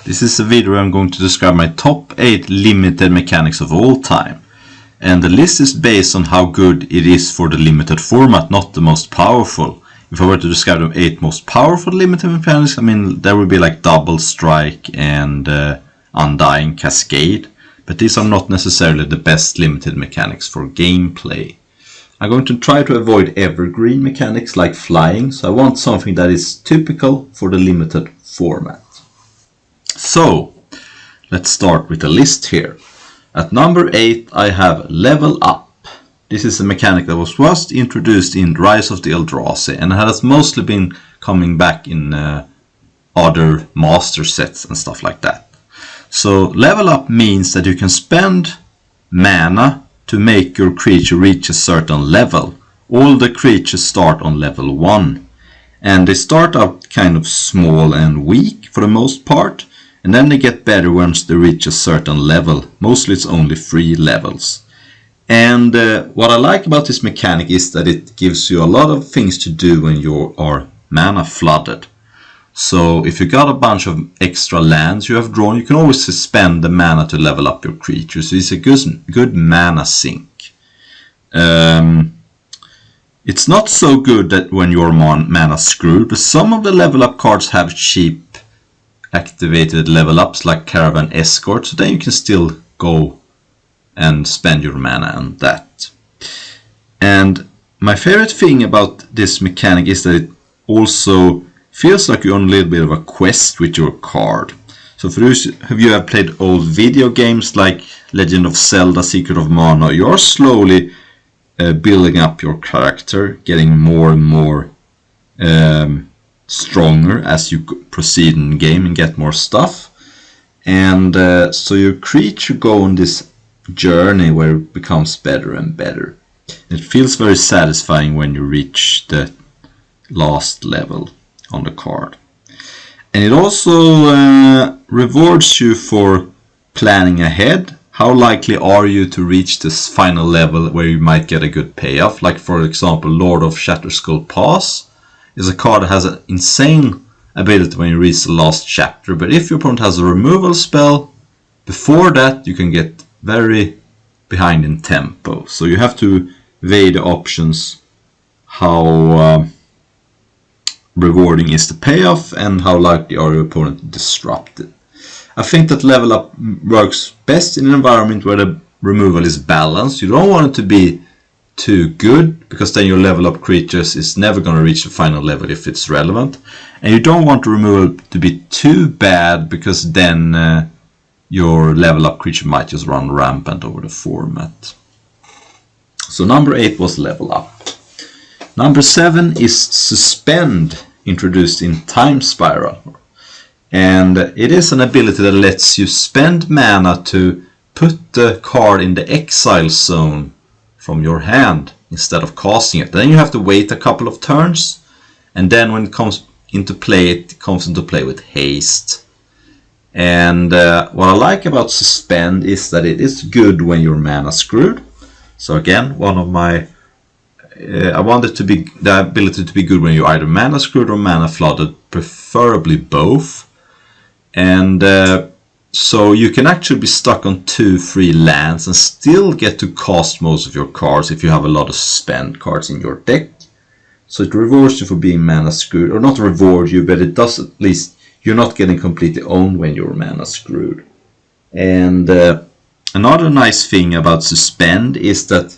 This is a video where I'm going to describe my top 8 limited mechanics of all time. And the list is based on how good it is for the limited format, not the most powerful. If I were to describe the 8 most powerful limited mechanics, I mean, there would be like Double Strike and Undying Cascade. But these are not necessarily the best limited mechanics for gameplay. I'm going to try to avoid evergreen mechanics like flying, so I want something that is typical for the limited format. So, let's start with the list here. At number 8 I have Level Up. This is a mechanic that was first introduced in Rise of the Eldrazi and has mostly been coming back in other master sets and stuff like that. So Level Up means that you can spend mana to make your creature reach a certain level. All the creatures start on level 1. And they start out kind of small and weak for the most part. And then they get better once they reach a certain level. Mostly it's only 3 levels. And what I like about this mechanic is that it gives you a lot of things to do when you are mana flooded. So if you got a bunch of extra lands you have drawn, you can always spend the mana to level up your creature. So it's a good mana sink. It's not so good that when you're mana screwed, but some of the level up cards have cheap activated level ups like Caravan Escort, so then you can still go and spend your mana on that. And my favorite thing about this mechanic is that it also feels like you're on a little bit of a quest with your card. So for those of you who have played old video games like Legend of Zelda, Secret of Mana, you're slowly building up your character, getting more and more stronger as you proceed in the game and get more stuff. And so your creature go on this journey where it becomes better and better. It feels very satisfying when you reach the last level on the card. And it also rewards you for planning ahead. How likely are you to reach this final level where you might get a good payoff? Like for example, Lord of Shatterskull Pass is a card that has an insane ability when you reach the last chapter. But if your opponent has a removal spell, before that you can get very behind in tempo. So you have to weigh the options, how rewarding is the payoff and how likely are your opponent to disrupt it. I think that Level Up works best in an environment where the removal is balanced. You don't want it to be too good, because then your level up creatures is never going to reach the final level if it's relevant. And you don't want the removal to be too bad, because then your level up creature might just run rampant over the format. So number 8 was Level Up. Number 7 is Suspend, introduced in Time Spiral. And it is an ability that lets you spend mana to put the card in the exile zone from your hand instead of casting it. Then you have to wait a couple of turns, and then when it comes into play, it comes into play with haste. And what I like about Suspend is that it is good when you're mana screwed. So again, one of my I want it to be the ability to be good when you're either mana screwed or mana flooded, preferably both. And so you can actually be stuck on 2-3 lands and still get to cast most of your cards if you have a lot of Suspend cards in your deck. So it rewards you for being mana screwed, or not reward you, but it does at least, you're not getting completely owned when you're mana screwed. And another nice thing about Suspend is that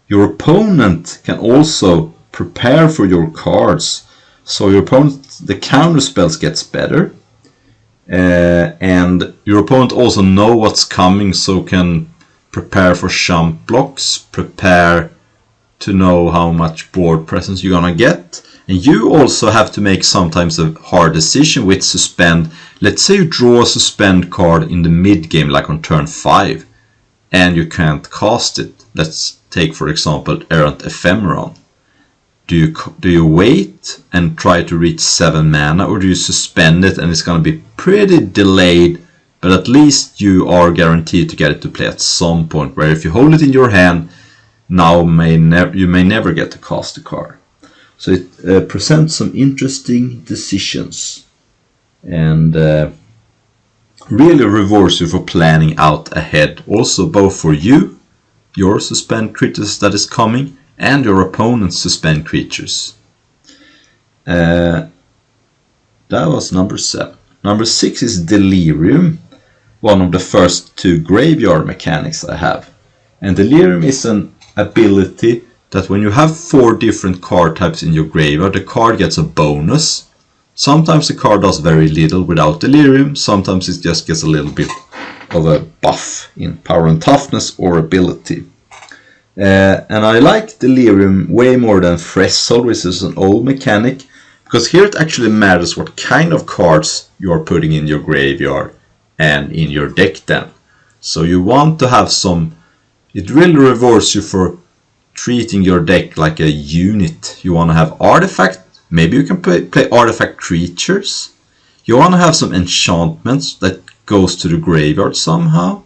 your opponent can also prepare for your cards. So your opponent, the counter spells gets better. And your opponent also know what's coming, so can prepare for jump blocks, prepare to know how much board presence you're gonna get. And you also have to make sometimes a hard decision with Suspend. Let's say you draw a Suspend card in the mid game, like on turn 5, and you can't cast it. Let's take for example Errant Ephemeron. Do you wait and try to reach 7 mana, or do you suspend it and it's going to be pretty delayed, but at least you are guaranteed to get it to play at some point, where if you hold it in your hand now you may never get to cast the card. So it presents some interesting decisions. And really rewards you for planning out ahead, also both for you, your suspend creatures that is coming, and your opponent's suspend creatures. That was number 7. Number 6 is Delirium, one of the first 2 graveyard mechanics I have. And Delirium is an ability that when you have 4 different card types in your graveyard, the card gets a bonus. Sometimes the card does very little without Delirium, sometimes it just gets a little bit of a buff in power and toughness or ability. And I like Delirium way more than Threshold, which is an old mechanic, because here it actually matters what kind of cards you are putting in your graveyard and in your deck then. So you want to have some, it really rewards you for treating your deck like a unit. You want to have artifact, maybe you can play artifact creatures. You want to have some enchantments that goes to the graveyard somehow.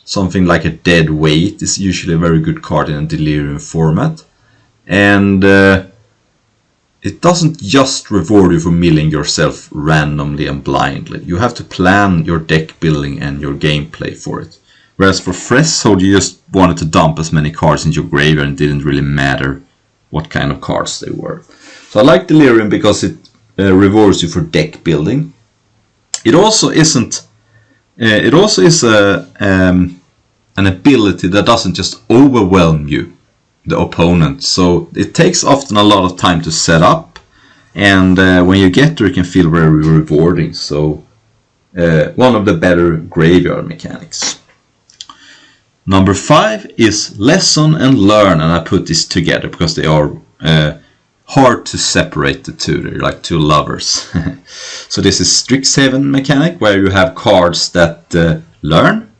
Something like a Dead Weight is usually a very good card in a Delirium format. And it doesn't just reward you for milling yourself randomly and blindly. You have to plan your deck building and your gameplay for it. Whereas for Threshold, you just wanted to dump as many cards into your graveyard and it didn't really matter what kind of cards they were. So I like Delirium because it rewards you for deck building. It also isn't. It also is an ability that doesn't just overwhelm you, the opponent. So it takes often a lot of time to set up, and when you get there, it can feel very rewarding. So one of the better graveyard mechanics. Number 5 is Lesson and Learn, and I put this together because they are hard to separate the two. They're like two lovers. So this is Strixhaven mechanic, where you have cards that learn,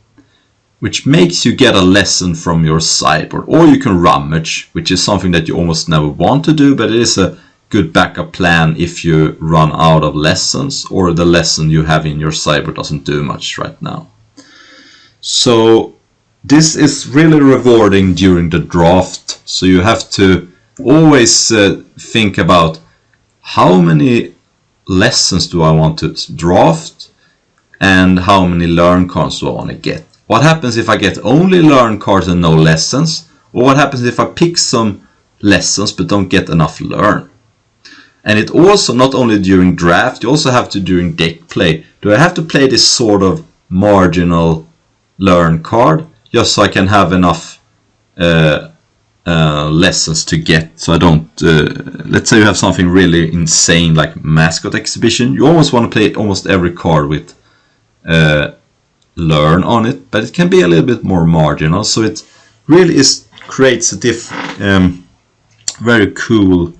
which makes you get a lesson from your sideboard, or you can rummage, which is something that you almost never want to do, but it is a good backup plan if you run out of lessons or the lesson you have in your sideboard doesn't do much right now. So this is really rewarding during the draft, so you have to always think about how many lessons do I want to draft and how many learn cards do I want to get. What happens if I get only learn cards and no lessons? Or what happens if I pick some lessons but don't get enough learn? And it also, not only during draft, you also have to during deck play. Do I have to play this sort of marginal learn card just so I can have enough lessons to get, so I don't, let's say you have something really insane like Mascot Exhibition, you almost want to play almost every card with learn on it, but it can be a little bit more marginal, so it really creates a very cool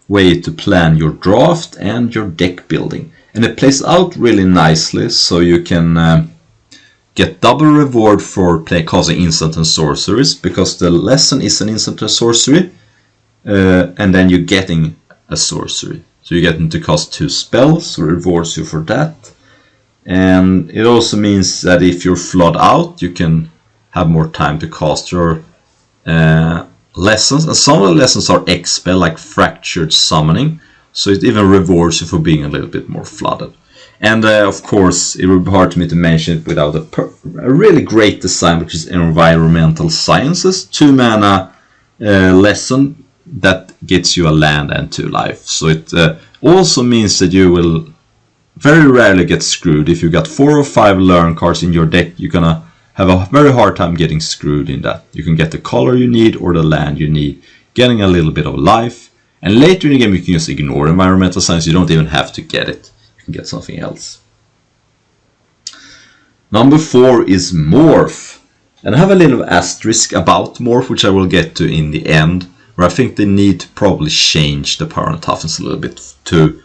way to plan your draft and your deck building, and it plays out really nicely, so you can get double reward for casting instant and sorceries, because the lesson is an instant and sorcery, and then you're getting a sorcery. So you get to cast 2 spells, so it rewards you for that. And it also means that if you're flood out, you can have more time to cast your lessons. And some of the lessons are X-spell, like Fractured Summoning, so it even rewards you for being a little bit more flooded. And of course, it would be hard for me to mention it without a really great design, which is Environmental Sciences, 2 mana lesson that gets you a land and 2 life. So it also means that you will very rarely get screwed. If you got 4 or 5 learn cards in your deck, you're gonna have a very hard time getting screwed in that. You can get the color you need or the land you need, getting a little bit of life. And later in the game, you can just ignore Environmental Science. You don't even have to get it. Get something else. Number 4 is Morph, and I have a little asterisk about Morph, which I will get to in the end, where I think they need to probably change the power and toughness a little bit to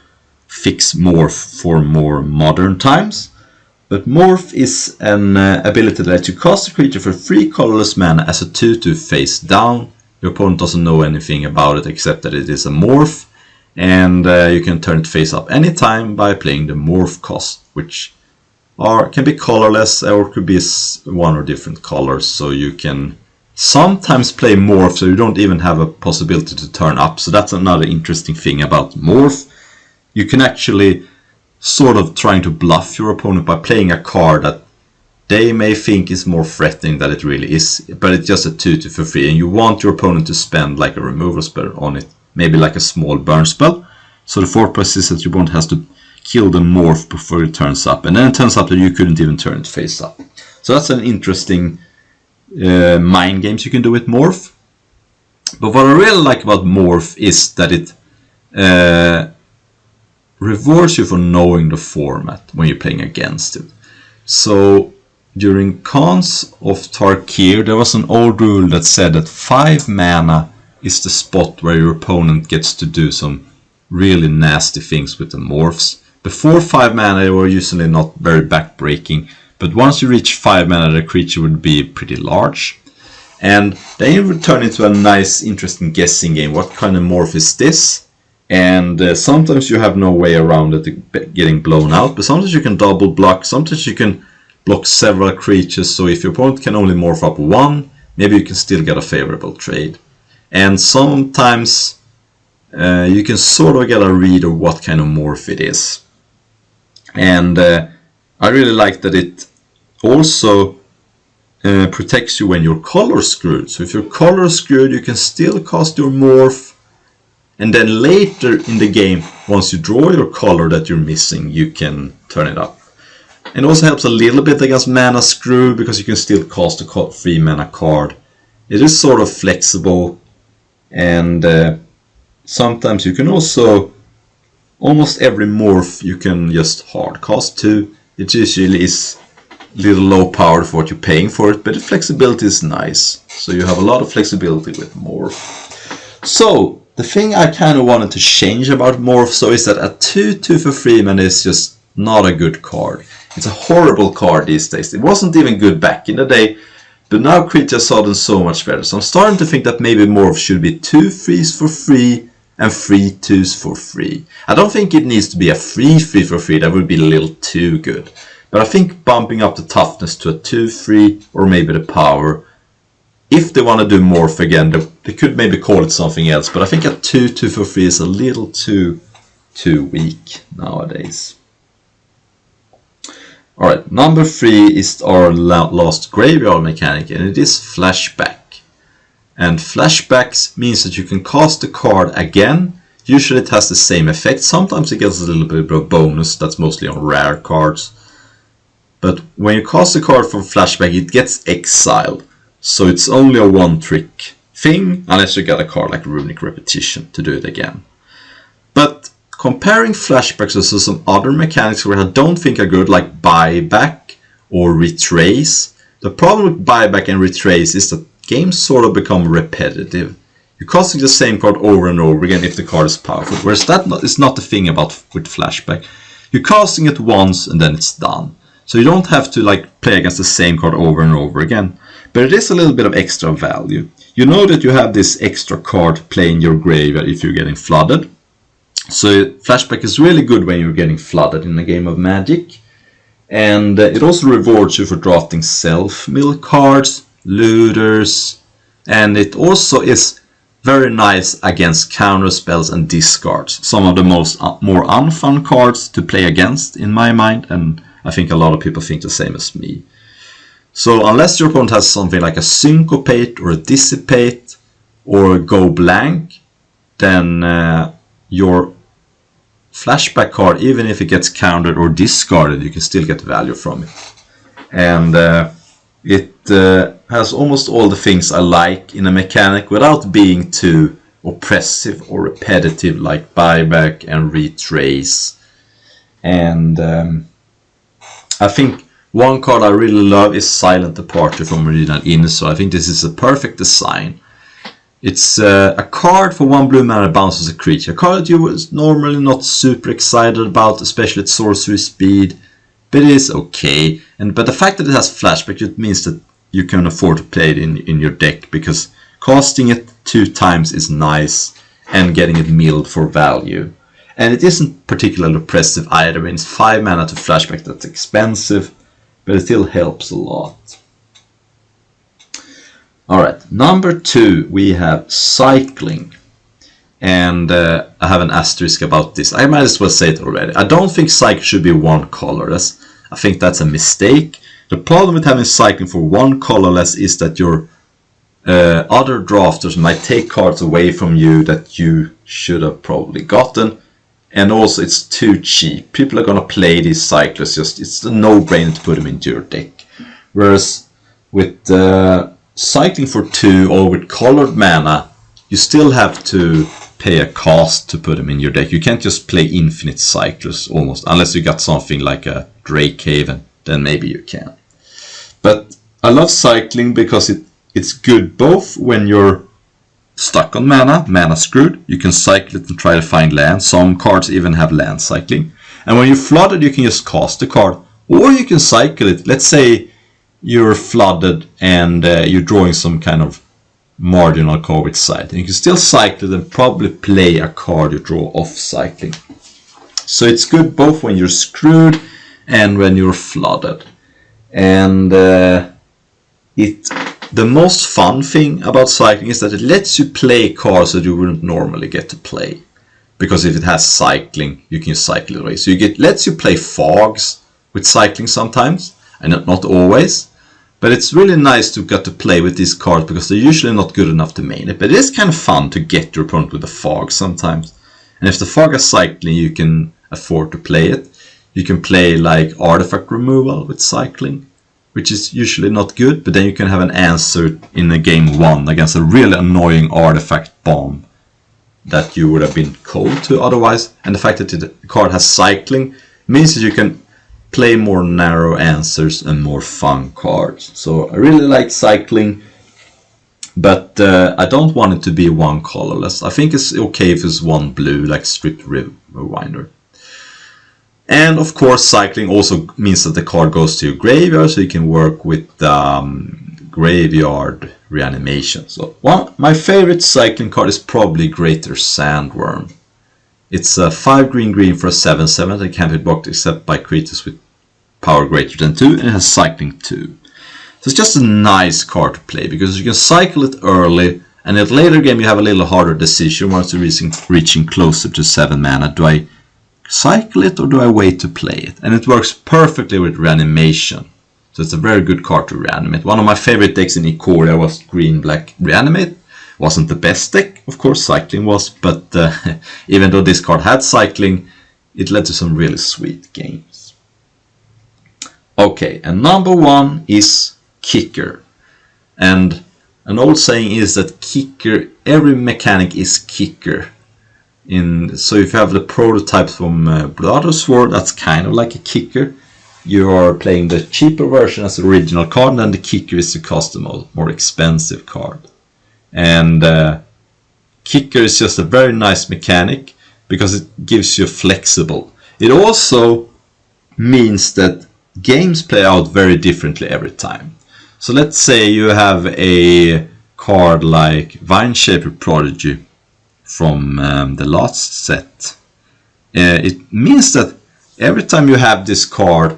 fix Morph for more modern times. But Morph is an ability that lets you cast a creature for 3 colorless mana as a 2/2 face down. Your opponent doesn't know anything about it except that it is a Morph. And you can turn it face up anytime by playing the Morph cost, which can be colorless or could be 1 or different colors. So you can sometimes play Morph, so you don't even have a possibility to turn up. So that's another interesting thing about Morph. You can actually sort of trying to bluff your opponent by playing a card that they may think is more threatening than it really is, but it's just a 2/2 for free, and you want your opponent to spend like a removal spell on it, maybe like a small burn spell. So the thought process is that your opponent has to kill the morph before it turns up, and then it turns up that you couldn't even turn it face up. So that's an interesting mind games you can do with morph. But what I really like about morph is that it rewards you for knowing the format when you're playing against it. So during Khans of Tarkir, there was an old rule that said that 5 mana is the spot where your opponent gets to do some really nasty things with the morphs. Before 5 mana they were usually not very backbreaking, but once you reach 5 mana the creature would be pretty large. And then it would turn into a nice, interesting guessing game. What kind of morph is this? And sometimes you have no way around it getting blown out, but sometimes you can double block, sometimes you can block several creatures, so if your opponent can only morph up one, maybe you can still get a favorable trade. And sometimes you can sort of get a read of what kind of morph it is. And I really like that it also protects you when you're color screwed. So if you're color screwed, you can still cast your morph, and then later in the game, once you draw your color that you're missing, you can turn it up. And it also helps a little bit against mana screw, because you can still cast a 3 mana card. It is sort of flexible, and sometimes you can also, almost every morph you can just hard cast to. It usually is a little low power for what you're paying for it, but the flexibility is nice. So you have a lot of flexibility with morph. So the thing I kind of wanted to change about morph is that a 2/2 for 3 mana is just not a good card. It's a horrible card these days. It wasn't even good back in the day, but now creatures are done so much better. So I'm starting to think that maybe morph should be 2 3s for free and 3 2s for free. I don't think it needs to be a 3/3 for free. That would be a little too good. But I think bumping up the toughness to a 2/3 or maybe the power, if they want to do morph again, they could maybe call it something else. But I think a 2/2 for free is a little too weak nowadays. Alright, number 3 is our last graveyard mechanic, and it is flashback. And flashbacks means that you can cast the card again. Usually it has the same effect. Sometimes it gets a little bit of a bonus. That's mostly on rare cards. But when you cast the card from flashback, it gets exiled. So it's only a one-trick thing, unless you get a card like Runic Repetition to do it again. But comparing flashbacks to some other mechanics where I don't think are good, like buyback or retrace, the problem with buyback and retrace is that games sort of become repetitive. You're casting the same card over and over again if the card is powerful, whereas that is not the thing about with flashback. You're casting it once and then it's done. So you don't have to play against the same card over and over again. But it is a little bit of extra value. You know that you have this extra card to play in your graveyard if you're getting flooded. So flashback is really good when you're getting flooded in a game of Magic. And it also rewards you for drafting self-mill cards, looters, and it also is very nice against counter spells and discards. Some of the more unfun cards to play against in my mind, and I think a lot of people think the same as me. So unless your opponent has something like a Syncopate or a Dissipate or a Go Blank, then your flashback card, even if it gets countered or discarded, you can still get value from it. And it has almost all the things I like in a mechanic without being too oppressive or repetitive, like buyback and retrace. And I think one card I really love is Silent Departure from Original Inn, so I think this is a perfect design. It's a card for 1 blue mana, bounces a creature. A card that you was normally not super excited about, especially at sorcery speed, but it is okay. But the fact that it has flashback, it means that you can afford to play it in your deck, because casting it 2 times is nice and getting it milled for value. And it isn't particularly oppressive either. I mean, it's 5 mana to flashback, that's expensive, but it still helps a lot. Alright, number 2 we have cycling. And I have an asterisk about this. I might as well say it already. I don't think cycling should be one colorless. I think that's a mistake. The problem with having cycling for one colorless is that your other drafters might take cards away from you that you should have probably gotten. And also it's too cheap. People are gonna play these cyclers, it's a no-brainer to put them into your deck. Whereas with cycling for 2 or with colored mana, you still have to pay a cost to put them in your deck. You can't just play infinite cyclers almost, unless you got something like a Drake Haven, then maybe you can. But I love cycling because it's good both when you're stuck on mana screwed, you can cycle it and try to find land. Some cards even have land cycling. And when you're flooded, you can just cast the card, or you can cycle it. Let's say you're flooded and you're drawing some kind of marginal card with side. And you can still cycle it and probably play a card you draw off cycling. So it's good both when you're screwed and when you're flooded. And the most fun thing about cycling is that it lets you play cards that you wouldn't normally get to play. Because if it has cycling, you can cycle it away. So lets you play fogs with cycling sometimes, and not always. But it's really nice to get to play with these cards because they're usually not good enough to main it. But it is kind of fun to get your opponent with a fog sometimes. And if the fog has cycling, you can afford to play it. You can play like artifact removal with cycling, which is usually not good, but then you can have an answer in a game 1 against a really annoying artifact bomb that you would have been cold to otherwise. And the fact that the card has cycling means that you can play more narrow answers and more fun cards. So I really like cycling, but I don't want it to be one colorless. I think it's okay if it's one blue, like Stripped Rewinder. And of course, cycling also means that the card goes to your graveyard, so you can work with graveyard reanimation. So my favorite cycling card is probably Greater Sandworm. It's a 5 green for a 7/7 that can't be blocked except by creatures with power greater than 2, and it has cycling 2. So it's just a nice card to play because you can cycle it early, and at later game you have a little harder decision once you're reaching closer to 7 mana. Do I cycle it or do I wait to play it? And it works perfectly with reanimation. So it's a very good card to reanimate. One of my favorite decks in Ikoria was green-black reanimate. Wasn't the best deck, of course, cycling was, but even though this card had cycling, it led to some really sweet games. Okay, and number 1 is Kicker. And an old saying is that Kicker, every mechanic is Kicker. So if you have the prototype from Blood or Sword, that's kind of like a Kicker. You are playing the cheaper version as the original card, and then the Kicker is to cost the more expensive card. And Kicker is just a very nice mechanic because it gives you flexible. It also means that games play out very differently every time. So let's say you have a card like Vineshaper Prodigy from the last set. It means that every time you have this card,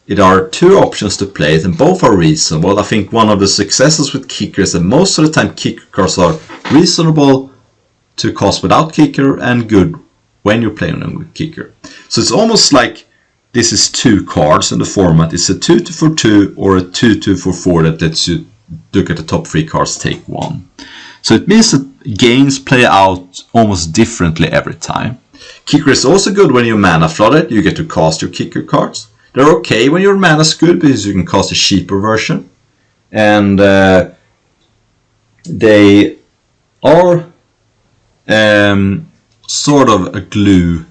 there are 2 options to play it, and both are reasonable. I think one of the successes with Kicker is that most of the time Kicker cards are reasonable to cost without Kicker and good when you're playing them with Kicker. So it's almost like this is 2 cards in the format. It's a 2 for 2 or a 2 for 4 that lets you look at the top 3 cards, take 1. So it means that games play out almost differently every time. Kicker is also good when you're mana flooded. You get to cast your Kicker cards. They're okay when you're mana screwed because you can cast a cheaper version. And they are sort of a glue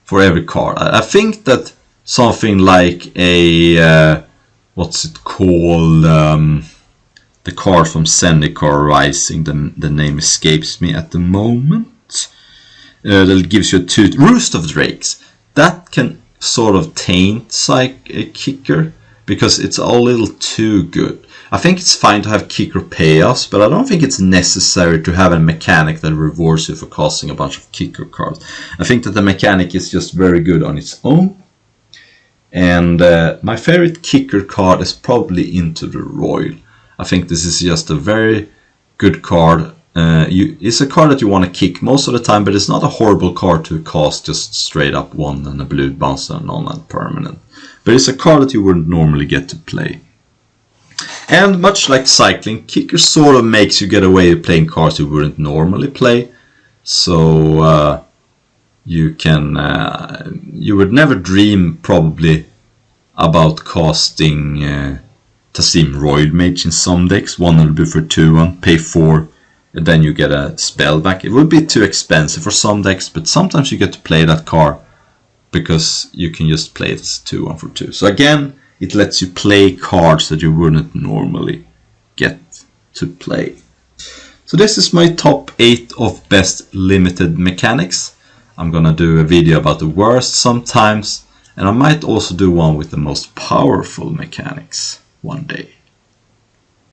for every card. I think that something like a what's it called, the card from Zendikar Rising, the name escapes me at the moment, that gives you a 2 Roost of Drakes. That can sort of taint a Kicker because it's a little too good. I think it's fine to have Kicker payoffs, but I don't think it's necessary to have a mechanic that rewards you for casting a bunch of Kicker cards. I think that the mechanic is just very good on its own. And my favorite Kicker card is probably Into the Roil. I think this is just a very good card It's a card that you want to kick most of the time, but it's not a horrible card to cast just straight up 1 and a blue bouncer and non-land permanent. But it's a card that you wouldn't normally get to play. And much like cycling, Kicker sort of makes you get away with playing cards you wouldn't normally play. So you would never dream probably about casting Tasim Roid Mage in some decks. 1 will be for 2/1, pay 4, and then you get a spell back. It would be too expensive for some decks, but sometimes you get to play that card because you can just play it as 2/1 for 2. So again, it lets you play cards that you wouldn't normally get to play. So this is my top 8 of best limited mechanics. I'm gonna do a video about the worst sometimes, and I might also do one with the most powerful mechanics one day.